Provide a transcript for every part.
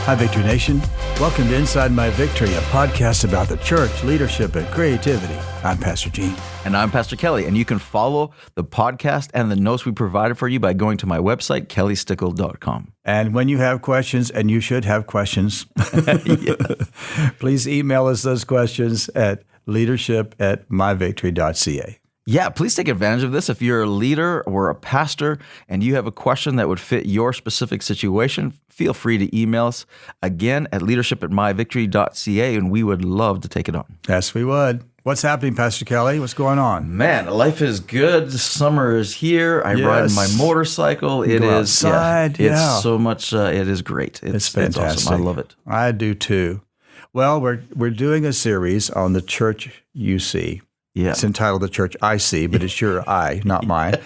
Hi, Victory Nation. Welcome to Inside My Victory, a podcast about the church, leadership, and creativity. I'm Pastor Gene. And I'm Pastor Kelly. And you can follow the podcast and the notes we provided for you by going to my website, kellystickle.com. And when you have questions, and you should have questions, please email us those questions at leadership@myvictory.ca. Yeah, please take advantage of this. If you're a leader or a pastor and you have a question that would fit your specific situation, feel free to email us again at leadership@myvictory.ca, and we would love to take it on. Yes, we would. What's happening, Pastor Kelly? What's going on? Man, life is good. Summer is here. I ride my motorcycle. It Go is outside. It's so much. It is great. It's fantastic. It's awesome. I love it. I do too. Well, we're doing a series on the church you see. Yeah. It's entitled The Church I See, but it's your I, not mine.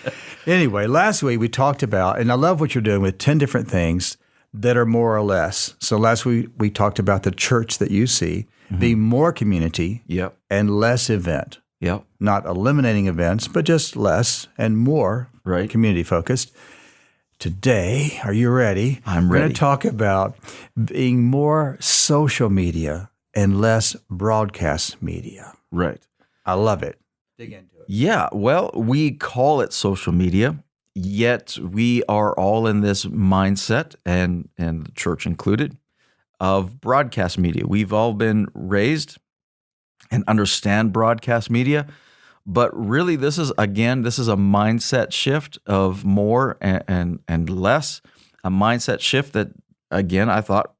Anyway, last week we talked about, and I love what you're doing with 10 different things that are more or less. So last week we talked about the church that you see being more community and less event. Yep. Not eliminating events, but just less and more community focused. Today, are you ready? I'm ready. We're going to talk about being more social media and less broadcast media. Right. I love it. Dig into it. Yeah, well, we call it social media, yet we are all in this mindset, and the church included, of broadcast media. We've all been raised and understand broadcast media, but really this is a mindset shift of more and less, a mindset shift that, again, I thought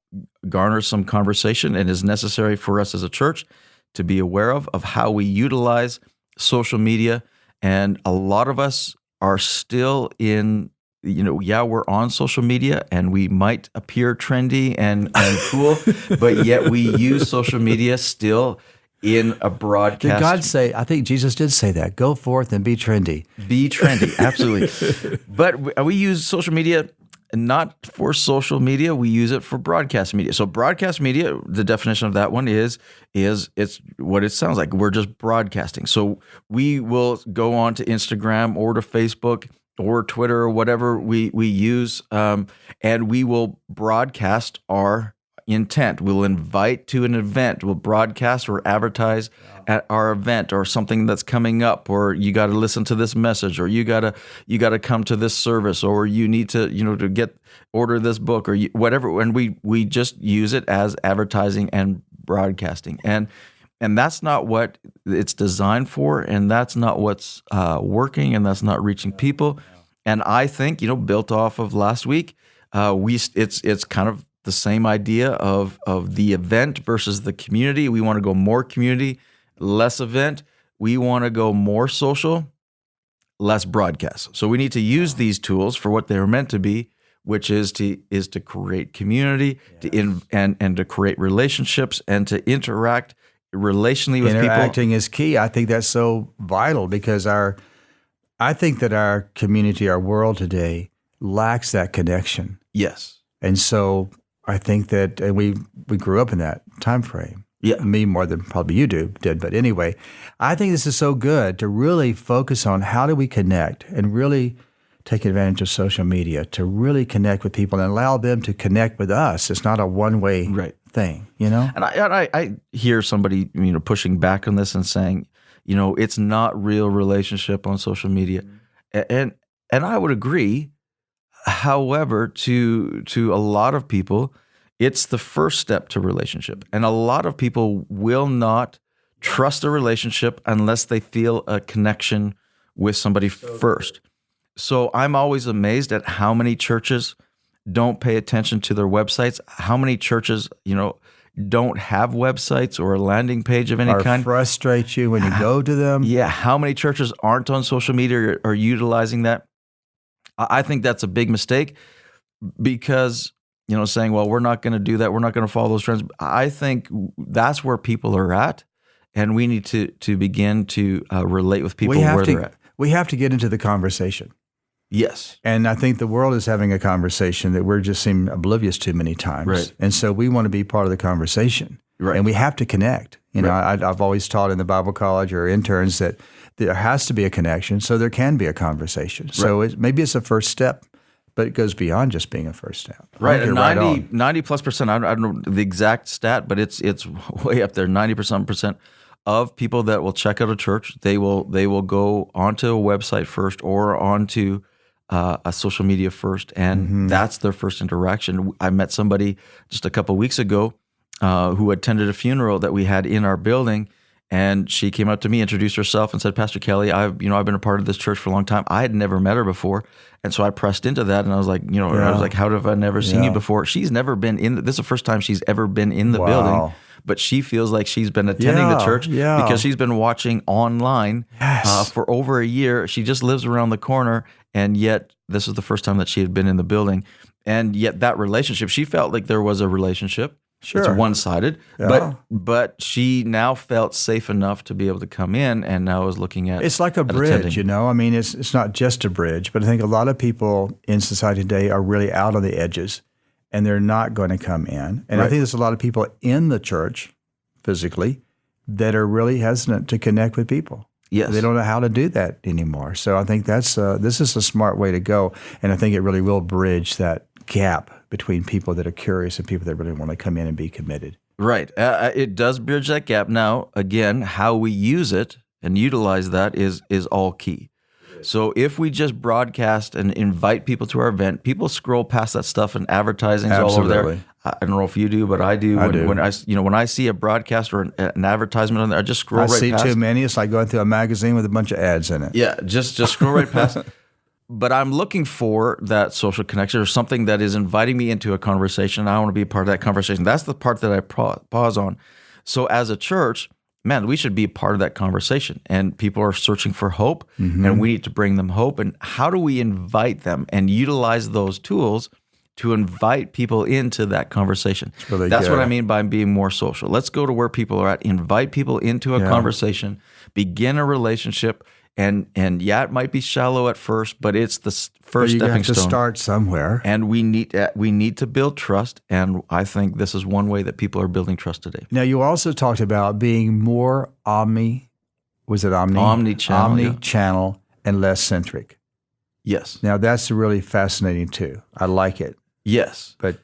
garners some conversation and is necessary for us as a church to be aware of how we utilize social media. And a lot of us are still in, we're on social media and we might appear trendy and cool, but yet we use social media still in a broadcast. Did God say, I think Jesus did say that, go forth and be trendy. Be trendy, absolutely. But we use social media not for social media, we use it for broadcast media. So broadcast media, the definition of that one is it's what it sounds like. We're just broadcasting. So we will go on to Instagram or to Facebook or Twitter or whatever we use, and we will broadcast our intent. We'll invite to an event. We'll broadcast or advertise at our event or something that's coming up, or you got to listen to this message, or you got to come to this service, or you need to to order this book or whatever. And we just use it as advertising and broadcasting, and that's not what it's designed for, and that's not what's working, and that's not reaching people. And I think built off of last week, it's kind of the same idea of the event versus the community. We want to go more community, less event. We want to go more social, less broadcast. So we need to use these tools for what they were meant to be, which is to create community, and to create relationships and to interact relationally with people. Interacting is key. I think that's so vital because I think that our community, our world today lacks that connection. Yes. And so I think that we grew up in that time frame. Yeah. Me more than probably you did. But anyway, I think this is so good to really focus on how do we connect and really take advantage of social media to really connect with people and allow them to connect with us. It's not a one-way thing, And I hear somebody, pushing back on this and saying, it's not real relationship on social media. And I would agree. However, to a lot of people, it's the first step to relationship. And a lot of people will not trust a relationship unless they feel a connection with somebody first. So I'm always amazed at how many churches don't pay attention to their websites, how many churches, don't have websites or a landing page of any kind. Frustrate you when you go to them. Yeah, how many churches aren't on social media or utilizing that? I think that's a big mistake because, saying, well, we're not going to do that. We're not going to follow those trends. I think that's where people are at, and we need to begin to relate with people where they're at. We have to get into the conversation. Yes. And I think the world is having a conversation that we're just seem oblivious to many times. Right. And so we want to be part of the conversation. Right. And we have to connect. I've always taught in the Bible college or interns that there has to be a connection so there can be a conversation. So maybe it's a first step, but it goes beyond just being a first step. Right, You're right on. 90%. I don't know the exact stat, but it's way up there. 90% of people that will check out a church, they will go onto a website first or onto a social media first, and that's their first interaction. I met somebody just a couple of weeks ago who attended a funeral that we had in our building. And she came up to me, introduced herself, and said, "Pastor Kelly, I've been a part of this church for a long time. I had never met her before, and so I pressed into that, and I was like, I was like, how have I never seen you before?" She's never been in. This is the first time she's ever been in the building, but she feels like she's been attending the church because she's been watching online for over a year. She just lives around the corner, and yet this is the first time that she had been in the building, and yet that relationship, she felt like there was a relationship. Sure. It's one-sided, but she now felt safe enough to be able to come in, and now is looking at it's like a bridge, I mean, it's not just a bridge, but I think a lot of people in society today are really out on the edges, and they're not going to come in. And I think there's a lot of people in the church, physically, that are really hesitant to connect with people. Yes. They don't know how to do that anymore. So I think this is a smart way to go, and I think it really will bridge that gap between people that are curious and people that really want to come in and be committed. Right. It does bridge that gap. Now, again, how we use it and utilize that is all key. So if we just broadcast and invite people to our event, people scroll past that stuff and advertising's all over there. I don't know if you do, but I do. When I see a broadcast or an advertisement on there, I just scroll right past. I see too many. It's like going through a magazine with a bunch of ads in it. Yeah, just scroll right past it. But I'm looking for that social connection or something that is inviting me into a conversation. I want to be a part of that conversation. That's the part that I pause on. So as a church, man, we should be a part of that conversation. And people are searching for hope, and we need to bring them hope. And how do we invite them and utilize those tools to invite people into that conversation? That's what I mean by being more social. Let's go to where people are at, invite people into a conversation, begin a relationship. And it might be shallow at first, but it's the first stepping stone. You have to start somewhere. And we need to build trust, and I think this is one way that people are building trust today. Now, you also talked about being more omnichannel and less centric. Yes. Now, that's really fascinating too. I like it. Yes. But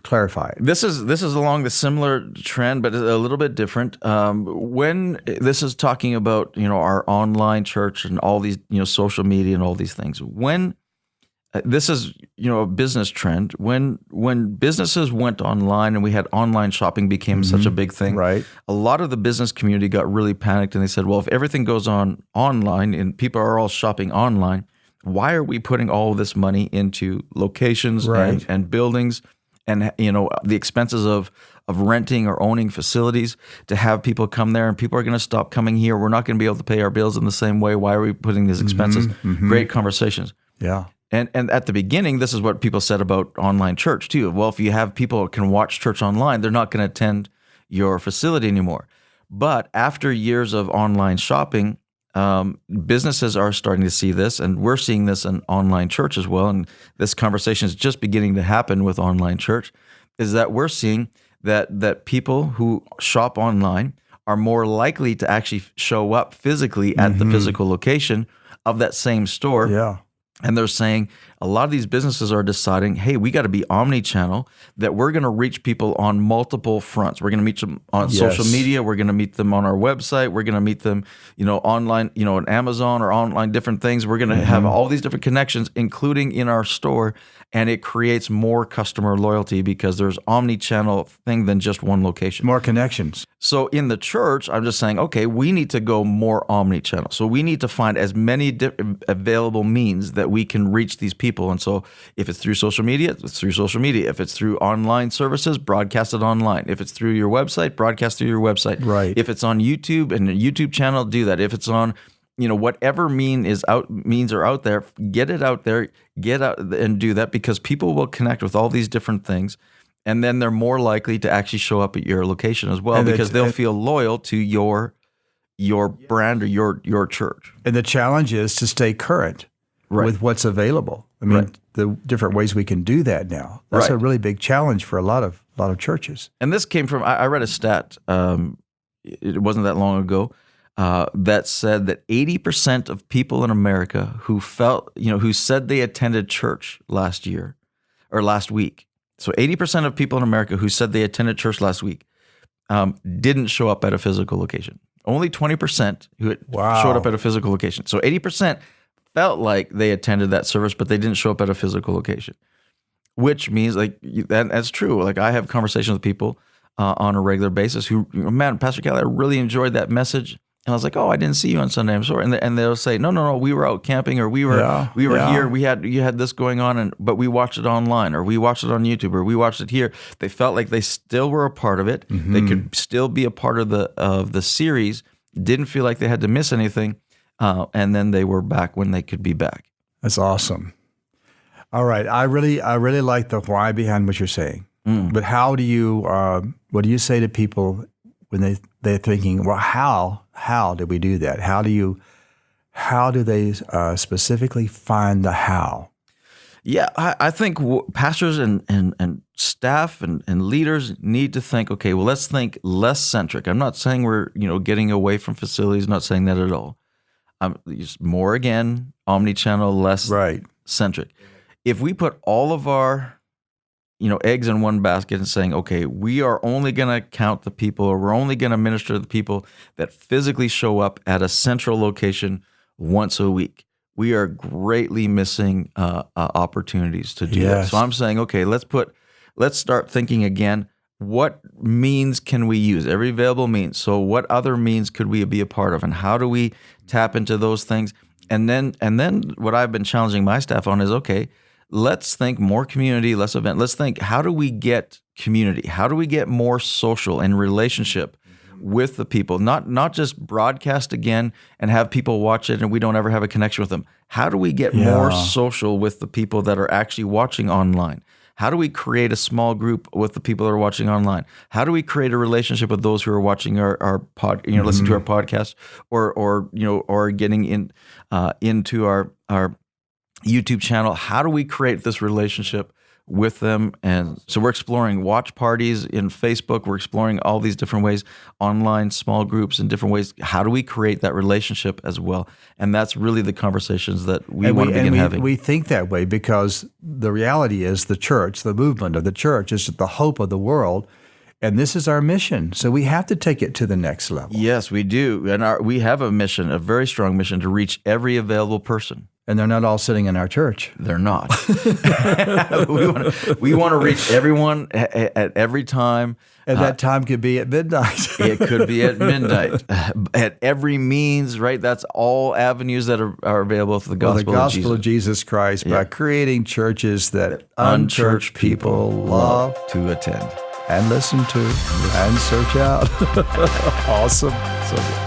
clarify it. This is along the similar trend, but a little bit different. When this is talking about our online church and all these social media and all these things, when this is a business trend, when businesses went online and we had online shopping became such a big thing, right? A lot of the business community got really panicked and they said, well, if everything goes on online and people are all shopping online, why are we putting all of this money into locations and buildings? And the expenses of renting or owning facilities to have people come there, and people are going to stop coming here. We're not going to be able to pay our bills in the same way. Why are we putting these expenses? Great conversations. Yeah. And at the beginning, this is what people said about online church too. Well, if you have people who can watch church online, they're not going to attend your facility anymore. But after years of online shopping, businesses are starting to see this, and we're seeing this in online church as well. And this conversation is just beginning to happen with online church, is that we're seeing that people who shop online are more likely to actually show up physically at the physical location of that same store. Yeah. And they're saying a lot of these businesses are deciding, hey, we got to be omni-channel, that we're going to reach people on multiple fronts. We're going to meet them on social media. We're going to meet them on our website. We're going to meet them, online, on Amazon or online different things. We're going to have all these different connections, including in our store. And it creates more customer loyalty because there's omni-channel thing than just one location. More connections. So in the church, I'm just saying, okay, we need to go more omni-channel. So we need to find as many available means that we can reach these people. And so if it's through social media, it's through social media. If it's through online services, broadcast it online. If it's through your website, broadcast through your website. Right. If it's on YouTube and a YouTube channel, do that. If it's on whatever means are out there, get it out there, get out and do that, because people will connect with all these different things. And then they're more likely to actually show up at your location as well, because they'll feel loyal to your brand or your church. And the challenge is to stay current with what's available. I mean, the different ways we can do that now. That's a really big challenge for a lot of churches. And this came from, I read a stat, it wasn't that long ago, that said that 80% of people in America who said they attended church last week. So 80% of people in America who said they attended church last week didn't show up at a physical location. Only 20% who showed up at a physical location. So 80% felt like they attended that service, but they didn't show up at a physical location, which means that's true. Like I have conversations with people on a regular basis who, man, Pastor Kelly, I really enjoyed that message. And I was like, oh, I didn't see you on Sunday. I'm sorry. And they'll say, no, we were out camping, or we were here. You had this going on, but we watched it online, or we watched it on YouTube, or we watched it here. They felt like they still were a part of it. Mm-hmm. They could still be a part of the series. Didn't feel like they had to miss anything. And then they were back when they could be back. That's awesome. All right, I really like the why behind what you're saying. But how do you? What do you say to people when they're thinking, well, how did we do that? How do they specifically find the how? Yeah, I think pastors and staff and leaders need to think, okay, well, let's think less centric. I'm not saying we're getting away from facilities. Not saying that at all. More again, omnichannel, less centric. If we put all of our eggs in one basket and saying, okay, we are only going to count the people, or we're only going to minister to the people that physically show up at a central location once a week, we are greatly missing opportunities to do that. So I'm saying, okay, let's start thinking again, what means can we use? Every available means. So what other means could we be a part of? And how do we tap into those things? And then what I've been challenging my staff on is, okay, let's think more community, less event. Let's think, how do we get community? How do we get more social and relationship with the people? Not just broadcast again and have people watch it and we don't ever have a connection with them. How do we get more social with the people that are actually watching online? How do we create a small group with the people that are watching online? How do we create a relationship with those who are watching our listening to our podcast, or getting into our YouTube channel? How do we create this relationship with them? And so we're exploring watch parties in Facebook. We're exploring all these different ways, online small groups in different ways. How do we create that relationship as well? And that's really the conversations that we want to begin having. We think that way because the reality is the church, the movement of the church is the hope of the world. And this is our mission. So we have to take it to the next level. Yes, we do. And we have a mission, a very strong mission, to reach every available person. And they're not all sitting in our church. They're not. we want to reach everyone at every time. And that time could be at midnight. It could be at midnight. At every means, right? That's all avenues that are available for the gospel of Jesus. The gospel of Jesus Christ, by creating churches that unchurched people love to attend. And listen to and search out. Awesome. So good.